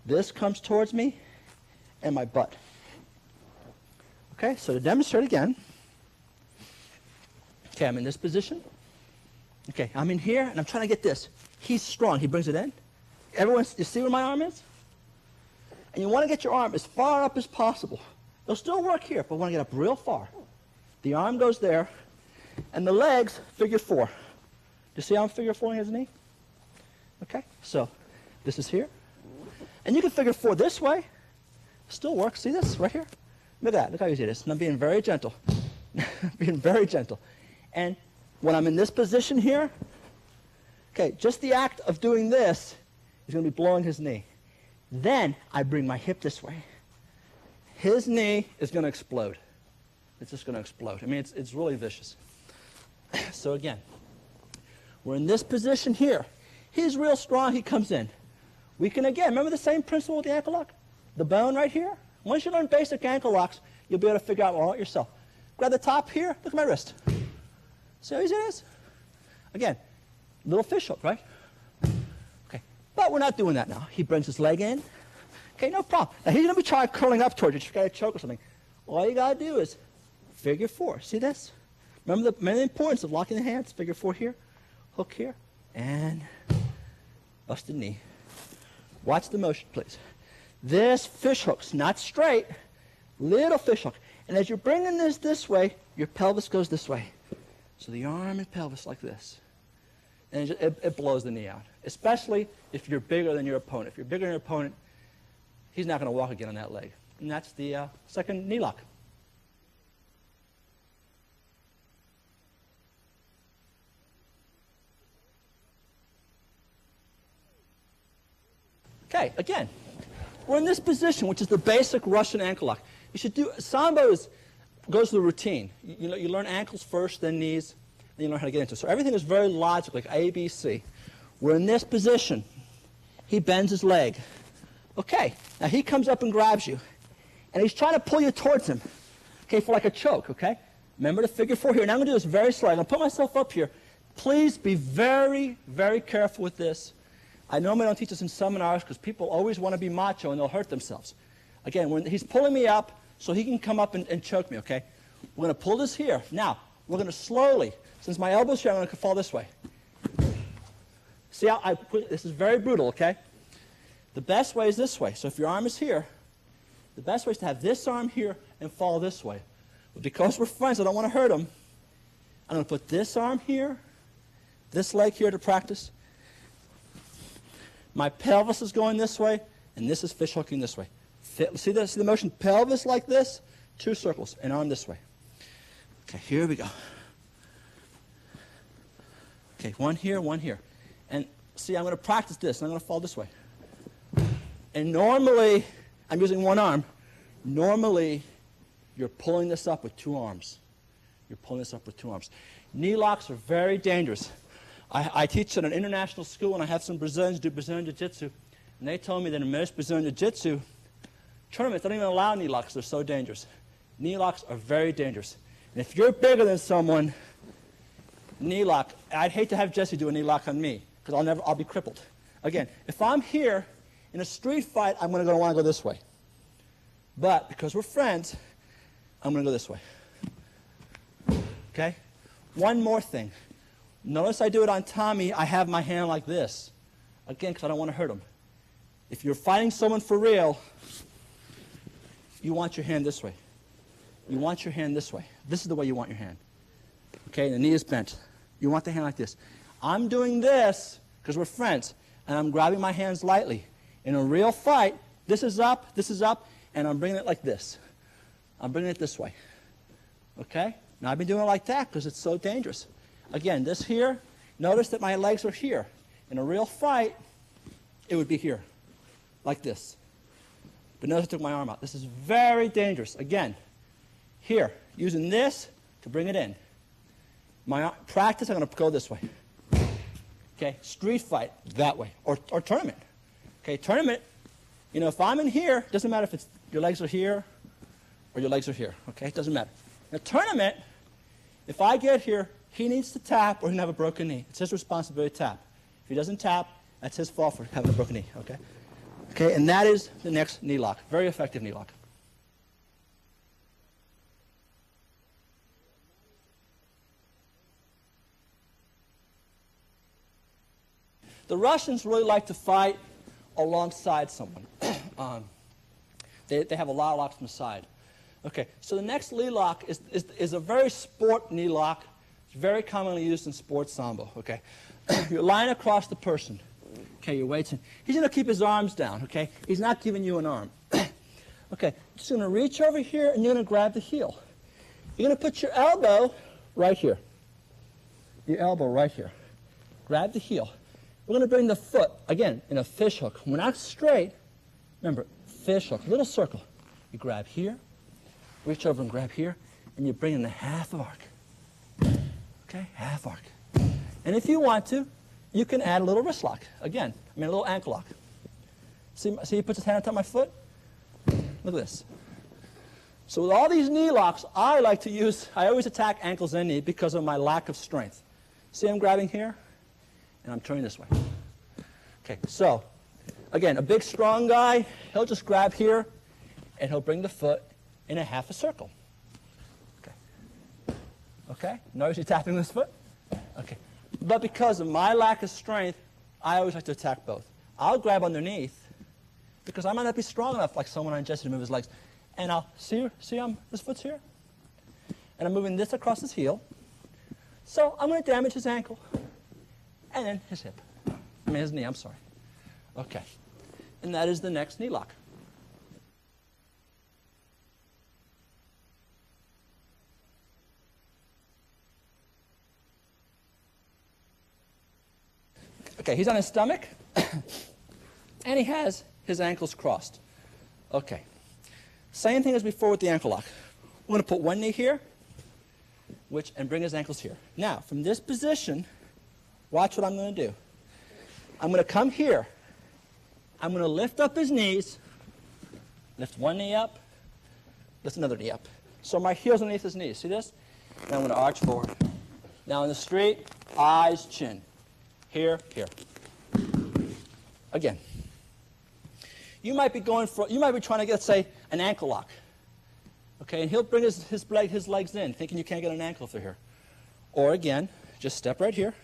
This comes towards me and my butt. Okay, so to demonstrate again, okay, I'm in this position. Okay, I'm in here, and I'm trying to get this. He's strong. He brings it in. Everyone, you see where my arm is? And you want to get your arm as far up as possible. It'll still work here, but I want to get up real far. The arm goes there, and the legs figure four. Do you see how I'm figure fouring his knee? Okay, so this is here. And you can figure four this way. Still works. See this right here? Look at that. Look how easy it is. And I'm being very gentle. Being very gentle. And when I'm in this position here, okay, just the act of doing this is going to be blowing his knee. Then I bring my hip this way. His knee is going to explode. It's just going to explode. I mean, it's really vicious. So again, we're in this position here. He's real strong. He comes in. We can, again, remember the same principle with the ankle lock? The bone right here. Once you learn basic ankle locks, you'll be able to figure out all yourself. Grab the top here. Look at my wrist. See how easy it is? Again, little fish hook, right? Okay, but we're not doing that now. He brings his leg in. Okay, no problem. Now he's going to be trying curling up towards you. You've got to choke or something. All you got to do is figure 4. See this? Remember the importance of locking the hands. Figure 4 here, hook here, and busted knee. Watch the motion, please. This fish hook's not straight, little fish hook. And as you're bringing this way, your pelvis goes this way. So the arm and pelvis like this. And it blows the knee out, especially if you're bigger than your opponent. If you're bigger than your opponent, he's not going to walk again on that leg. And that's the second knee lock. Okay, again, we're in this position, which is the basic Russian ankle lock. You should do, Sambo goes through the routine. You learn ankles first, then knees, then you learn how to get into it. So everything is very logical, like A, B, C. We're in this position. He bends his leg. Okay, now he comes up and grabs you, and he's trying to pull you towards him, okay, for like a choke, okay? Remember to figure 4 here. Now I'm going to do this very slowly. I'm going to put myself up here. Please be very, very careful with this. I normally don't teach this in seminars because people always want to be macho and they'll hurt themselves. Again, when he's pulling me up so he can come up and choke me, okay? We're going to pull this here. Now, we're going to slowly, since my elbow's here, I'm going to fall this way. See how I put, this is very brutal, okay? The best way is this way. So if your arm is here, the best way is to have this arm here and fall this way. But because we're friends, I don't want to hurt him. I'm going to put this arm here, this leg here to practice. My pelvis is going this way, and this is fish hooking this way. See the motion? Pelvis like this, 2 circles, and arm this way. Okay, here we go. Okay, 1 here, 1 here. And see, I'm going to practice this, and I'm going to fall this way. And normally, I'm using 1 arm. Normally, you're pulling this up with 2 arms. You're pulling this up with 2 arms. Knee locks are very dangerous. I teach at an international school, and I have some Brazilians do Brazilian Jiu-Jitsu. And they told me that in most Brazilian Jiu-Jitsu tournaments, they don't even allow knee locks. They're so dangerous. Knee locks are very dangerous. And if you're bigger than someone, knee lock, I'd hate to have Jesse do a knee lock on me, because I'll be crippled. Again, if I'm here in a street fight, I'm going to want to go this way. But because we're friends, I'm going to go this way. Okay? One more thing. Notice I do it on Tommy. I have my hand like this. Again, because I don't want to hurt him. If you're fighting someone for real, you want your hand this way. You want your hand this way. This is the way you want your hand. Okay, the knee is bent. You want the hand like this. I'm doing this because we're friends, and I'm grabbing my hands lightly. In a real fight, this is up, and I'm bringing it like this. I'm bringing it this way. Okay? Now, I've been doing it like that because it's so dangerous. Again, this here, notice that my legs are here. In a real fight, it would be here, like this. But notice I took my arm out. This is very dangerous. Again, here, using this to bring it in. My practice, I'm going to go this way. Okay, street fight, that way, or tournament. Okay, tournament, you know, if I'm in here, it doesn't matter if it's your legs are here or your legs are here. Okay, it doesn't matter. In a tournament, if I get here, he needs to tap or he'll have a broken knee. It's his responsibility to tap. If he doesn't tap, that's his fault for having a broken knee, okay? Okay, and that is the next knee lock. Very effective knee lock. The Russians really like to fight alongside someone. They have a lot of locks from the side. Okay, so the next knee lock is a very sport knee lock. It's very commonly used in sports Sambo, okay? You're lying across the person. Okay, your weight's in. He's going to keep his arms down, okay? He's not giving you an arm. Okay, just going to reach over here and you're going to grab the heel. You're going to put your elbow right here. Your elbow right here. Grab the heel. We're going to bring the foot, again, in a fish hook. We're not straight. Remember, fish hook, little circle. You grab here, reach over and grab here, and you bring in the half arc. Okay, half arc. And if you want to, you can add a little wrist lock. Again, a little ankle lock. See he puts his hand on top of my foot? Look at this. So with all these knee locks, I always attack ankles and knee because of my lack of strength. See, I'm grabbing here, and I'm turning this way. Okay, so again, a big, strong guy, he'll just grab here, and he'll bring the foot in a half a circle. Okay. Okay? Notice you're tapping this foot? Okay. But because of my lack of strength, I always like to attack both. I'll grab underneath because I might not be strong enough like someone on Jesse to move his legs. And I'll, see this foot's here? And I'm moving this across his heel. So I'm going to damage his ankle. And then his hip. I mean his knee, I'm sorry. Okay. And that is the next knee lock. Okay, he's on his stomach. And he has his ankles crossed. Okay. Same thing as before with the ankle lock. We're going to put one knee here, and bring his ankles here. Now, from this position, watch what I'm going to do. I'm going to come here. I'm going to lift up his knees, lift one knee up, lift another knee up. So my heel's underneath his knees. See this? Now I'm going to arch forward. Now in the street, eyes, chin. Here, here. Again. You might be trying to get, say, an ankle lock. Okay, and he'll bring his legs in, thinking you can't get an ankle through here. Or again, just step right here.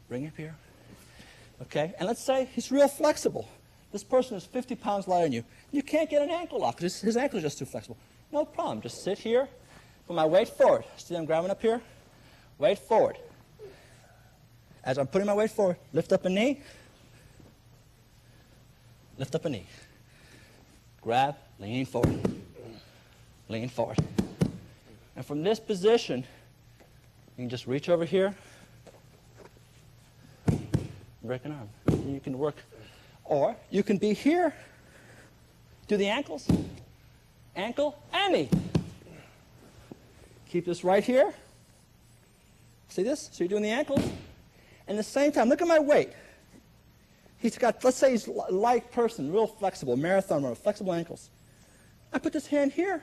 Bring it up here. Okay, and let's say he's real flexible. This person is 50 pounds lighter than you. You can't get an ankle lock because his ankle is just too flexible. No problem. Just sit here, put my weight forward. See, I'm grabbing up here. Weight forward. As I'm putting my weight forward, lift up a knee. Lift up a knee. Grab, lean forward. Lean forward. And from this position, you can just reach over here. Break an arm. You can work. Or you can be here. Do the ankles. Ankle and knee. Keep this right here. See this? So you're doing the ankles. And at the same time, look at my weight. He's got, let's say he's a light person, real flexible, marathon runner, flexible ankles. I put this hand here,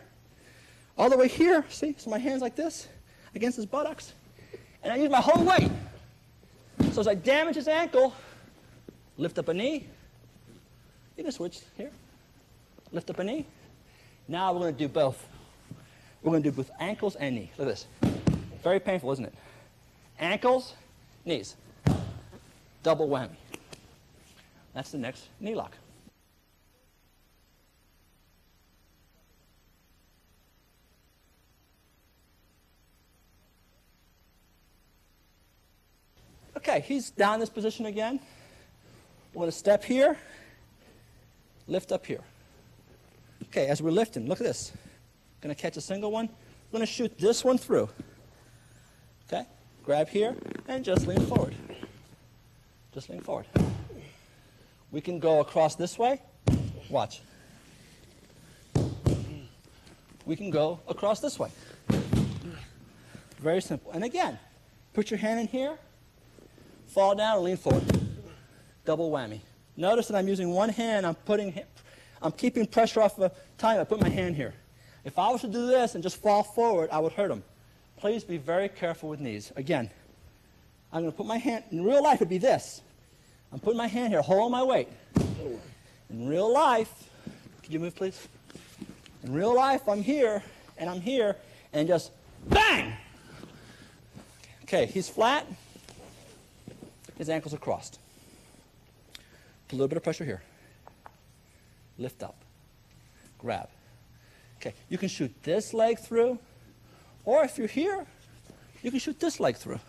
all the way here, see? So my hand's like this, against his buttocks. And I use my whole weight. So as I damage his ankle, lift up a knee. You can switch here. Lift up a knee. Now we're going to do both. We're going to do both ankles and knee. Look at this. Very painful, isn't it? Ankles, knees. Double whammy. That's the next knee lock. Okay, he's down in this position again. We're going to step here, lift up here. Okay, as we're lifting, look at this. Going to catch a single one. We're going to shoot this one through. Okay, grab here and just lean forward. Just lean forward. We can go across this way. Watch. We can go across this way. Very simple. And again, put your hand in here, fall down, and lean forward. Double whammy. Notice that I'm using one hand. I'm keeping pressure off the time. I put my hand here. If I was to do this and just fall forward, I would hurt him. Please be very careful with knees. Again, I'm going to put my hand. In real life, it would be this. I'm putting my hand here, holding my weight. In real life, could you move, please? In real life, I'm here, and just bang! Okay, he's flat. His ankles are crossed. Put a little bit of pressure here. Lift up. Grab. Okay, you can shoot this leg through, or if you're here, you can shoot this leg through.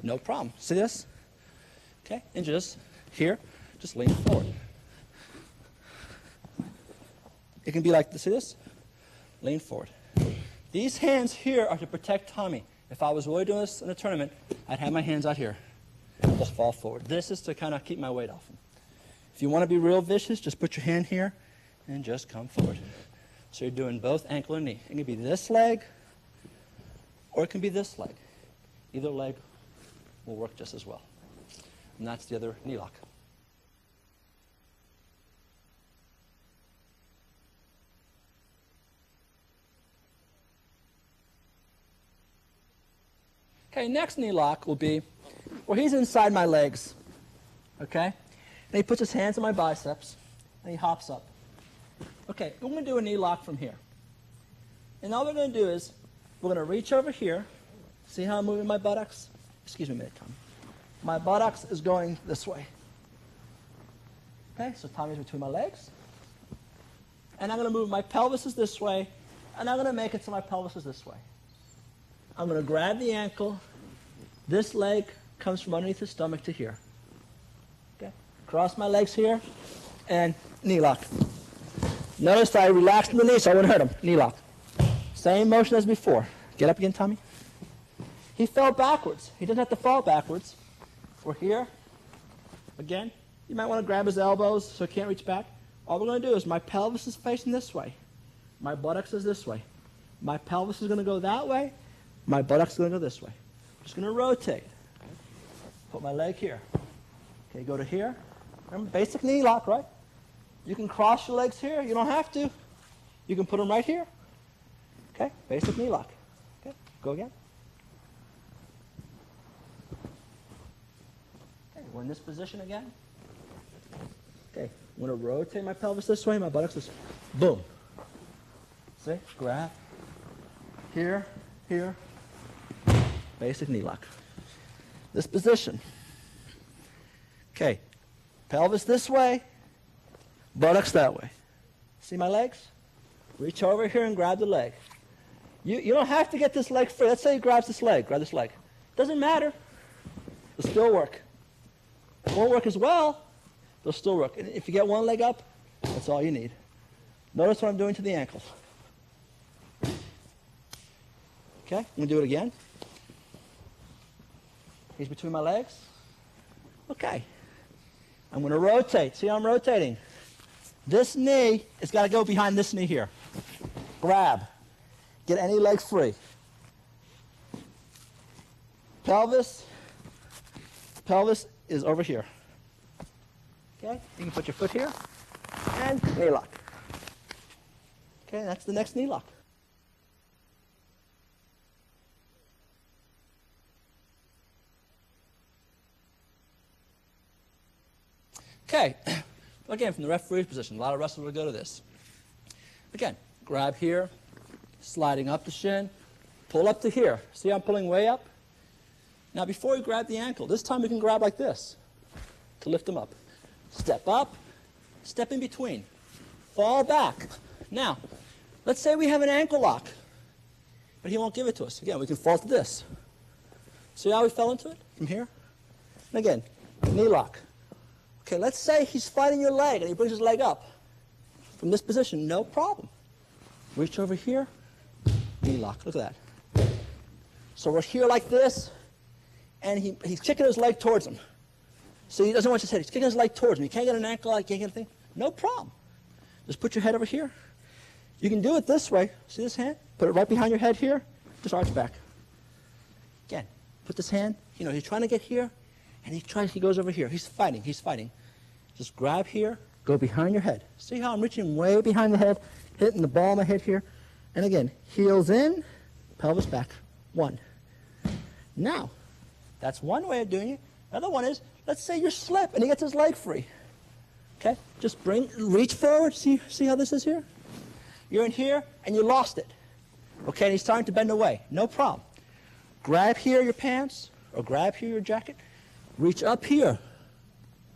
No problem. See this? Okay, and just here, just lean forward. It can be like this. See this? Lean forward. These hands here are to protect Tommy. If I was really doing this in a tournament, I'd have my hands out here. Just fall forward. This is to kind of keep my weight off him. If you want to be real vicious, just put your hand here and just come forward. So you're doing both ankle and knee. It can be this leg, or it can be this leg. Either leg will work just as well. And that's the other knee lock. Okay, next knee lock will be where he's inside my legs. Okay? And he puts his hands on my biceps, and he hops up. Okay, we're going to do a knee lock from here. And all we're going to do is we're going to reach over here. See how I'm moving my buttocks? Excuse me a minute, Tommy. My buttocks is going this way. Okay, so Tommy's between my legs. And I'm going to move my pelvis is this way, and I'm going to make it so my pelvis is this way. I'm going to grab the ankle. This leg comes from underneath the stomach to here. Okay, cross my legs here, and knee lock. Notice I relaxed in the knee so I wouldn't hurt him. Knee lock. Same motion as before. Get up again, Tommy. He fell backwards. He doesn't have to fall backwards. We're here. Again, you might want to grab his elbows so he can't reach back. All we're going to do is my pelvis is facing this way. My buttocks is this way. My pelvis is going to go that way. My buttocks is going to go this way. I'm just going to rotate. Put my leg here. Okay, go to here. Remember, basic knee lock, right? You can cross your legs here. You don't have to. You can put them right here. Okay, basic knee lock. Okay, go again. Okay, we're in this position again. Okay, I'm going to rotate my pelvis this way. My buttocks this way. Boom. See, grab. Here, here. Basic knee lock. This position. Okay, pelvis this way. Buttocks that way. See my legs? Reach over here and grab the leg. You don't have to get this leg free. Let's say he grabs this leg. Grab this leg. Doesn't matter. It'll still work. It won't work as well. It'll still work. And if you get one leg up, that's all you need. Notice what I'm doing to the ankles. Okay, I'm going to do it again. He's between my legs. Okay. I'm going to rotate. See how I'm rotating? This knee has got to go behind this knee here. Grab. Get any leg free. Pelvis is over here. Okay? You can put your foot here. And knee lock. Okay, that's the next knee lock. Okay. Again, from the referee's position, a lot of wrestlers will go to this. Again, grab here, sliding up the shin, pull up to here. See how I'm pulling way up? Now, before you grab the ankle, this time you can grab like this to lift them up. Step up, step in between, fall back. Now, let's say we have an ankle lock, but he won't give it to us. Again, we can fall to this. See how we fell into it from here? And again, knee lock. Okay, let's say he's fighting your leg and he brings his leg up. From this position, no problem. Reach over here, knee lock. Look at that. So we're here like this, and he's kicking his leg towards him. So he doesn't want his head. He's kicking his leg towards him. You can't get an ankle lock, you can't get anything. No problem. Just put your head over here. You can do it this way. See this hand? Put it right behind your head here. Just arch back. Again, put this hand. You know, he's trying to get here. And he goes over here. He's fighting. Just grab here, go behind your head. See how I'm reaching way behind the head, hitting the ball of my head here. And again, heels in, pelvis back. One. Now, that's one way of doing it. Another one is, let's say you slip and he gets his leg free. Okay? Just reach forward. See how this is here? You're in here and you lost it. Okay, and he's starting to bend away. No problem. Grab here your pants or grab here your jacket. Reach up here.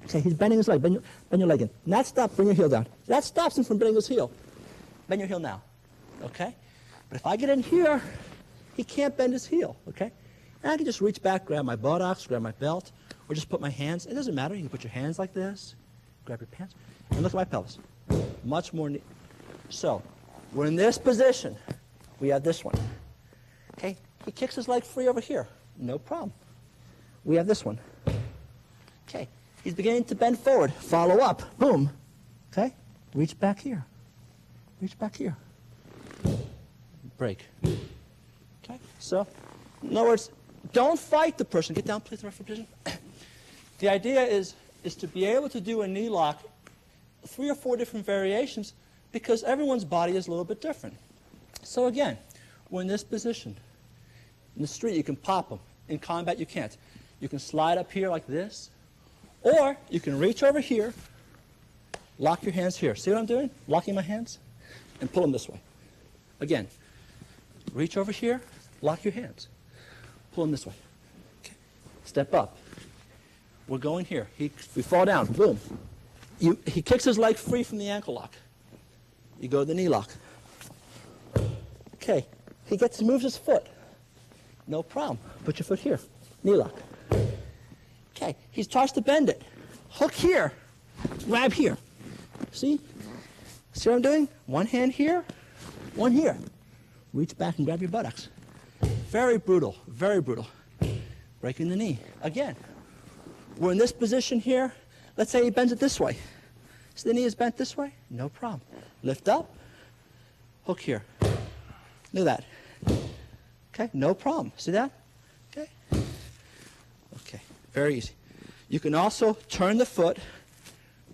Okay, he's bending his leg. Bend your leg in. Not stop. Bring your heel down. That stops him from bending his heel. Bend your heel now. Okay? But if I get in here, he can't bend his heel. Okay? And I can just reach back, grab my buttocks, grab my belt, or just put my hands. It doesn't matter. You can put your hands like this. Grab your pants. And look at my pelvis. Much more neat. So, we're in this position. We have this one. Okay? He kicks his leg free over here. No problem. We have this one. Okay, he's beginning to bend forward. Follow up. Boom. Okay, reach back here. Reach back here. Break. Okay, so, in other words, don't fight the person. Get down, please, the referee position. The idea is to be able to do a knee lock 3 or 4 different variations because everyone's body is a little bit different. So again, we're in this position. In the street, you can pop them. in combat you can't. You can slide up here like this, or you can reach over here, lock your hands here. See what I'm doing? Locking my hands, and pull them this way. Again, reach over here, lock your hands, pull them this way. Okay. Step up. We're going here. We fall down. Boom. He kicks his leg free from the ankle lock. You go to the knee lock. Okay. He moves his foot. No problem. Put your foot here. Knee lock. Okay. He starts to bend it. Hook here. Grab here. See? See what I'm doing? One hand here, one here. Reach back and grab your buttocks. Very brutal. Very brutal. Breaking the knee. Again. We're in this position here. Let's say he bends it this way. So the knee is bent this way. No problem. Lift up. Hook here. Look at that. Okay, no problem. See that? Okay. Okay, very easy. You can also turn the foot.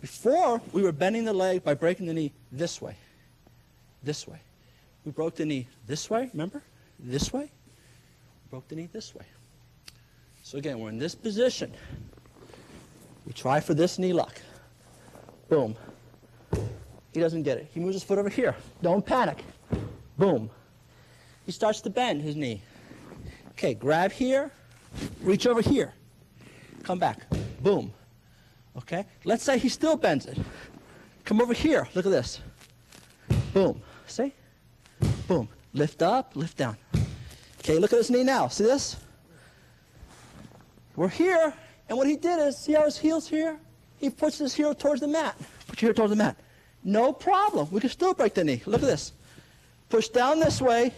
Before, we were bending the leg by breaking the knee this way. This way. We broke the knee this way, remember? This way. Broke the knee this way. So again, we're in this position. We try for this knee lock. Boom. He doesn't get it. He moves his foot over here. Don't panic. Boom. He starts to bend his knee. Okay, grab here. Reach over here. Come back. Boom. Okay? Let's say he still bends it. Come over here. Look at this. Boom. See? Boom. Lift up, lift down. Okay, look at his knee now. See this? We're here. And what he did is, see how his heel's here? He puts his heel towards the mat. Put your heel towards the mat. No problem. We can still break the knee. Look at this. Push down this way.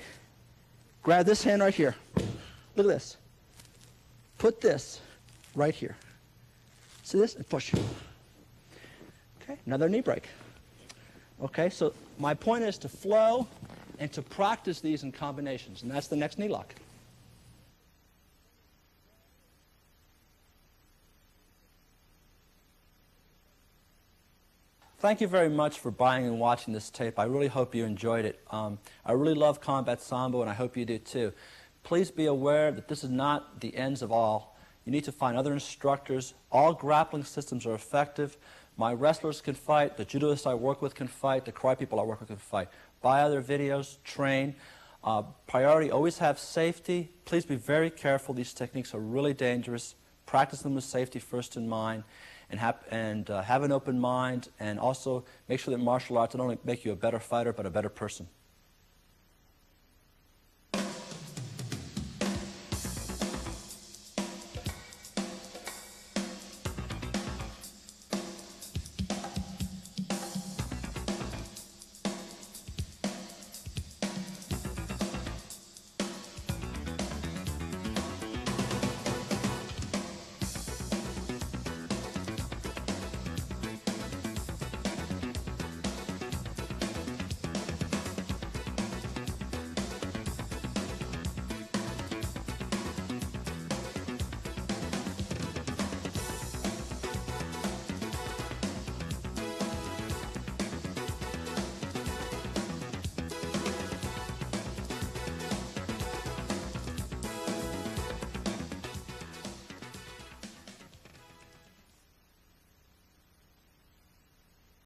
Grab this hand right here. Look at this. Put this right here. See this? And push. Okay, another knee break. Okay, so my point is to flow and to practice these in combinations. And that's the next knee lock. Thank you very much for buying and watching this tape. I really hope you enjoyed it. I really love combat Sambo, and I hope you do too. Please be aware that this is not the ends of all. You need to find other instructors. All grappling systems are effective. My wrestlers can fight. The judoists I work with can fight. The karate people I work with can fight. Buy other videos. Train. Priority, always have safety. Please be very careful. These techniques are really dangerous. Practice them with safety first in mind. And have an open mind, and also make sure that martial arts not only make you a better fighter, but a better person.